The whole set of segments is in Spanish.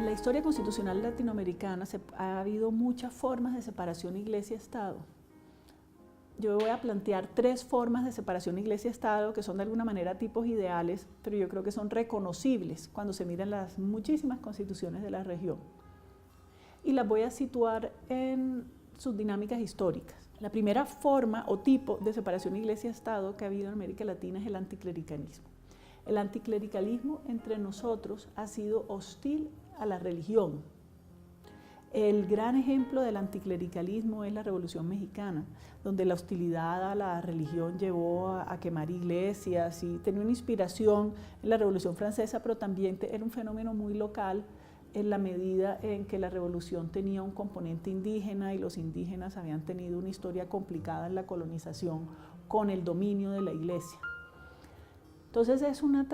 la historia constitucional latinoamericana ha habido muchas formas de separación iglesia-estado. Yo voy a plantear 3 formas de separación iglesia-estado que son de alguna manera tipos ideales, pero yo creo que son reconocibles cuando se miran las muchísimas constituciones de la región. Y las voy a situar en sus dinámicas históricas. La primera forma o tipo de separación iglesia-estado que ha habido en América Latina es el anticlericalismo. El anticlericalismo entre nosotros ha sido hostil a la religión. El gran ejemplo del anticlericalismo es la Revolución Mexicana, donde la hostilidad a la religión llevó a quemar iglesias y tenía una inspiración en la Revolución Francesa, pero también era un fenómeno muy local en la medida en que la revolución tenía un componente indígena y los indígenas habían tenido una historia complicada en la colonización con el dominio de la iglesia. Entonces es una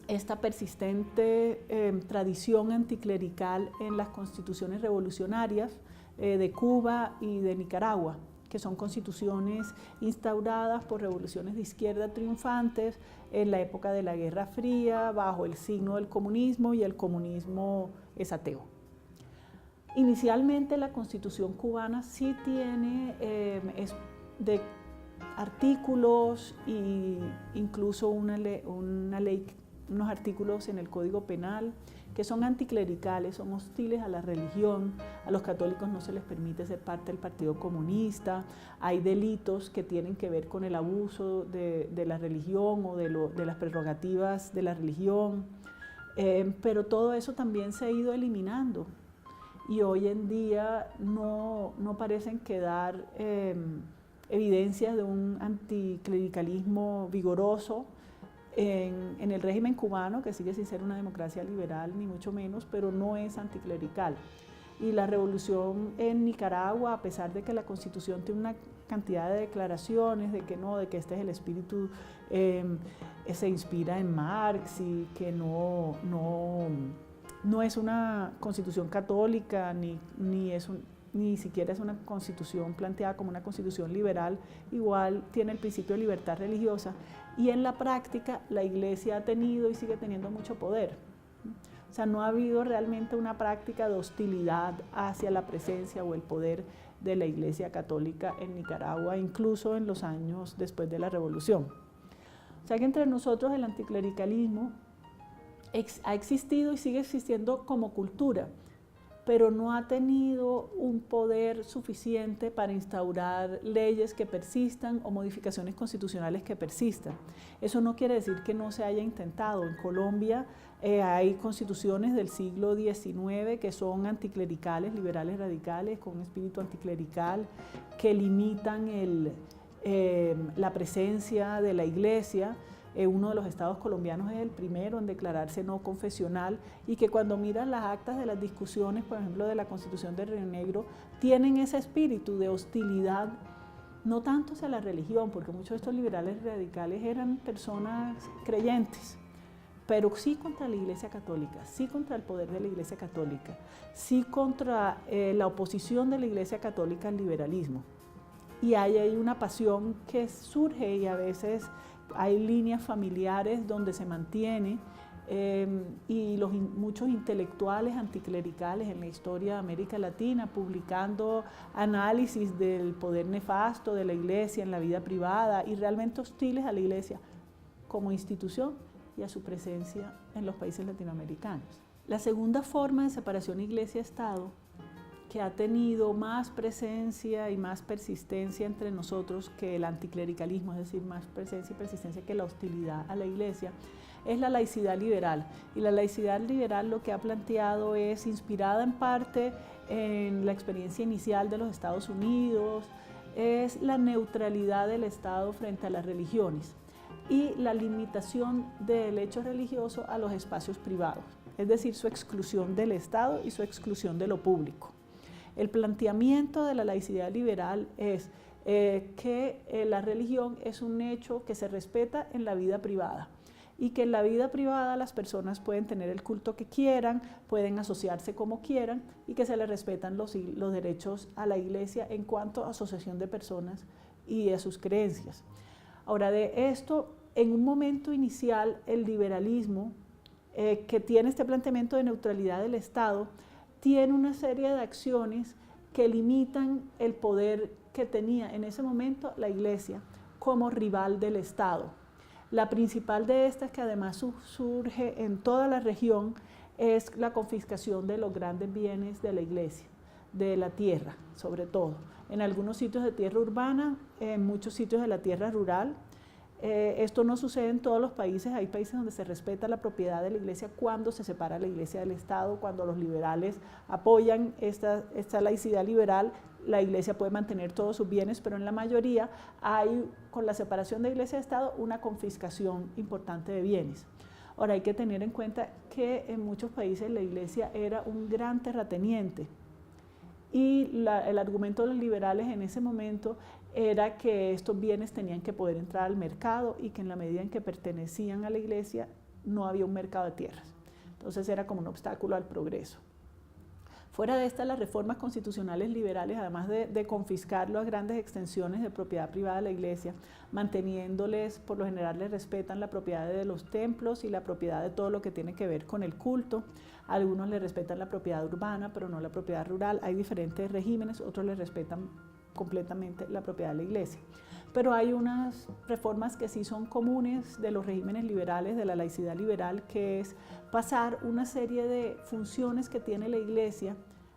esta persistente tradición anticlerical en las constituciones revolucionarias de Cuba y de Nicaragua, que son constituciones instauradas por revoluciones de izquierda triunfantes en la época de la Guerra Fría, bajo el signo del comunismo, y el comunismo es ateo. Inicialmente la Constitución cubana sí tiene de artículos e incluso una ley, unos artículos en el Código Penal que son anticlericales, son hostiles a la religión. A los católicos no se les permite ser parte del Partido Comunista, hay delitos que tienen que ver con el abuso de la religión o de las prerrogativas de la religión, pero todo eso también se ha ido eliminando y hoy en día no parecen quedar evidencias de un anticlericalismo vigoroso en el régimen cubano, que sigue sin ser una democracia liberal, ni mucho menos, pero no es anticlerical. Y la revolución en Nicaragua, a pesar de que la Constitución tiene una cantidad de declaraciones de que no, de que este es el espíritu, se inspira en Marx y que no es una constitución católica, ni es ni siquiera es una constitución planteada como una constitución liberal, igual tiene el principio de libertad religiosa, y en la práctica la Iglesia ha tenido y sigue teniendo mucho poder. O sea, no ha habido realmente una práctica de hostilidad hacia la presencia o el poder de la Iglesia Católica en Nicaragua, incluso en los años después de la Revolución. O sea que entre nosotros el anticlericalismo ha existido y sigue existiendo como cultura, pero no ha tenido un poder suficiente para instaurar leyes que persistan o modificaciones constitucionales que persistan. Eso no quiere decir que no se haya intentado. En Colombia hay constituciones del siglo XIX que son anticlericales, liberales radicales, con un espíritu anticlerical, que limitan la presencia de la Iglesia. Uno de los estados colombianos es el primero en declararse no confesional, y que cuando miran las actas de las discusiones, por ejemplo, de la Constitución de Río Negro, tienen ese espíritu de hostilidad, no tanto hacia la religión, porque muchos de estos liberales radicales eran personas creyentes, pero sí contra la Iglesia Católica, sí contra el poder de la Iglesia Católica, sí contra la oposición de la Iglesia Católica al liberalismo. Y hay ahí una pasión que surge, y a veces hay líneas familiares donde se mantiene, y muchos intelectuales anticlericales en la historia de América Latina publicando análisis del poder nefasto de la Iglesia en la vida privada, y realmente hostiles a la Iglesia como institución y a su presencia en los países latinoamericanos. La segunda forma de separación Iglesia-Estado, que ha tenido más presencia y más persistencia entre nosotros que el anticlericalismo, es decir, más presencia y persistencia que la hostilidad a la Iglesia, es la laicidad liberal. Y la laicidad liberal lo que ha planteado es, inspirada en parte en la experiencia inicial de los Estados Unidos, es la neutralidad del Estado frente a las religiones y la limitación del hecho religioso a los espacios privados, es decir, su exclusión del Estado y su exclusión de lo público. El planteamiento de la laicidad liberal es que la religión es un hecho que se respeta en la vida privada, y que en la vida privada las personas pueden tener el culto que quieran, pueden asociarse como quieran, y que se les respetan los derechos a la Iglesia en cuanto a asociación de personas y a sus creencias. Ahora, de esto, en un momento inicial, el liberalismo, que tiene este planteamiento de neutralidad del Estado, tiene una serie de acciones que limitan el poder que tenía en ese momento la Iglesia como rival del Estado. La principal de estas, que además surge en toda la región, es la confiscación de los grandes bienes de la Iglesia, de la tierra sobre todo. En algunos sitios de tierra urbana, en muchos sitios de la tierra rural. Esto no sucede en todos los países. Hay países donde se respeta la propiedad de la Iglesia cuando se separa la Iglesia del Estado. Cuando los liberales apoyan esta laicidad liberal, la Iglesia puede mantener todos sus bienes, pero en la mayoría hay, con la separación de Iglesia y Estado, una confiscación importante de bienes. Ahora, hay que tener en cuenta que en muchos países la Iglesia era un gran terrateniente, y el argumento de los liberales en ese momento era que estos bienes tenían que poder entrar al mercado, y que en la medida en que pertenecían a la Iglesia no había un mercado de tierras. Entonces era como un obstáculo al progreso. Fuera de estas, las reformas constitucionales liberales, además de confiscar las grandes extensiones de propiedad privada de la Iglesia, manteniéndoles, por lo general les respetan la propiedad de los templos y la propiedad de todo lo que tiene que ver con el culto. Algunos les respetan la propiedad urbana, pero no la propiedad rural. Hay diferentes regímenes, otros les respetan completamente la propiedad de la Iglesia. Pero hay unas reformas que sí son comunes de los regímenes liberales, de la laicidad liberal, que es pasar una serie de funciones que tiene la Iglesia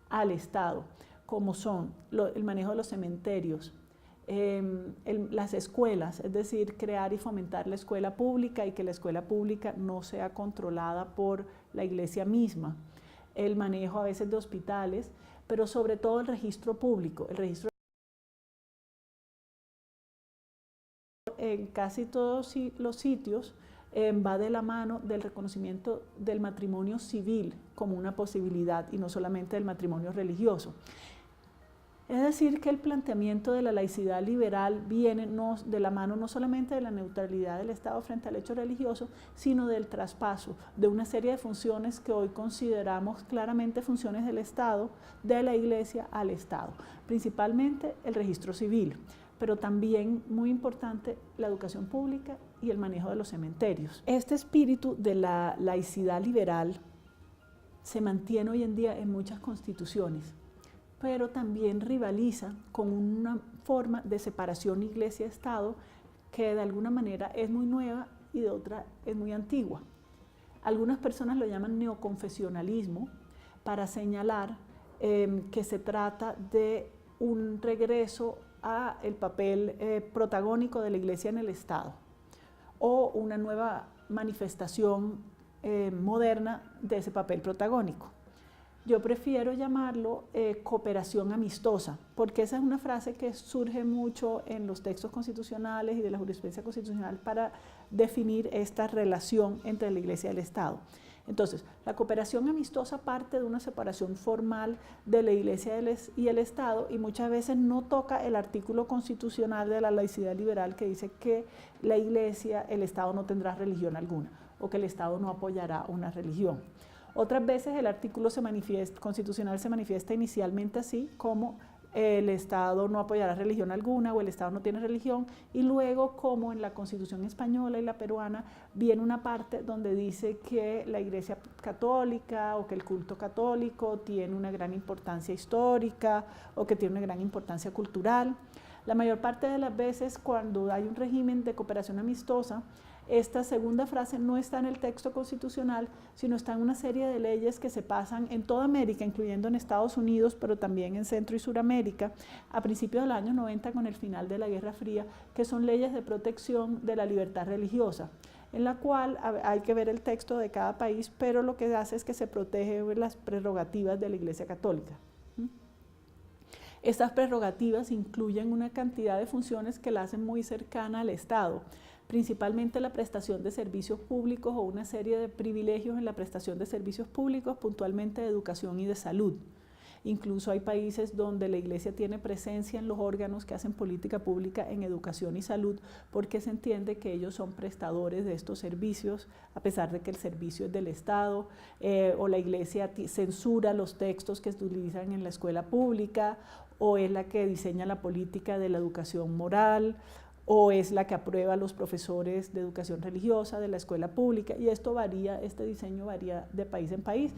al Estado, como son el manejo de los cementerios, las escuelas, es decir, crear y fomentar la escuela pública, y que la escuela pública no sea controlada por la Iglesia misma, el manejo a veces de hospitales, pero sobre todo el registro público. El registro en casi todos los sitios va de la mano del reconocimiento del matrimonio civil como una posibilidad, y no solamente del matrimonio religioso. Es decir, que el planteamiento de la laicidad liberal viene de la mano no solamente de la neutralidad del Estado frente al hecho religioso, sino del traspaso de una serie de funciones que hoy consideramos claramente funciones del Estado, de la Iglesia al Estado, principalmente el registro civil, pero también, muy importante, la educación pública y el manejo de los cementerios. Este espíritu de la laicidad liberal se mantiene hoy en día en muchas constituciones, pero también rivaliza con una forma de separación iglesia-estado que de alguna manera es muy nueva y de otra es muy antigua. Algunas personas lo llaman neoconfesionalismo para señalar que se trata de un regreso al papel protagónico de la Iglesia en el Estado o una nueva manifestación moderna de ese papel protagónico. Yo prefiero llamarlo cooperación amistosa, porque esa es una frase que surge mucho en los textos constitucionales y de la jurisprudencia constitucional para definir esta relación entre la Iglesia y el Estado. Entonces, la cooperación amistosa parte de una separación formal de la Iglesia y el Estado y muchas veces no toca el artículo constitucional de la laicidad liberal que dice que la Iglesia, el Estado no tendrá religión alguna o que el Estado no apoyará una religión. Otras veces el artículo constitucional se manifiesta inicialmente así como el Estado no apoyará religión alguna o el Estado no tiene religión, y luego como en la Constitución española y la peruana viene una parte donde dice que la Iglesia católica o que el culto católico tiene una gran importancia histórica o que tiene una gran importancia cultural. La mayor parte de las veces cuando hay un régimen de cooperación amistosa, esta segunda frase no está en el texto constitucional, sino está en una serie de leyes que se pasan en toda América, incluyendo en Estados Unidos, pero también en Centro y Suramérica, a principios del año 90 con el final de la Guerra Fría, que son leyes de protección de la libertad religiosa, en la cual hay que ver el texto de cada país, pero lo que hace es que se protege las prerrogativas de la Iglesia Católica. Estas prerrogativas incluyen una cantidad de funciones que la hacen muy cercana al Estado, principalmente la prestación de servicios públicos o una serie de privilegios en la prestación de servicios públicos, puntualmente de educación y de salud. Incluso hay países donde la Iglesia tiene presencia en los órganos que hacen política pública en educación y salud, porque se entiende que ellos son prestadores de estos servicios, a pesar de que el servicio es del Estado, o la Iglesia censura los textos que se utilizan en la escuela pública, o es la que diseña la política de la educación moral, o es la que aprueba a los profesores de educación religiosa de la escuela pública, y esto varía, este diseño varía de país en país.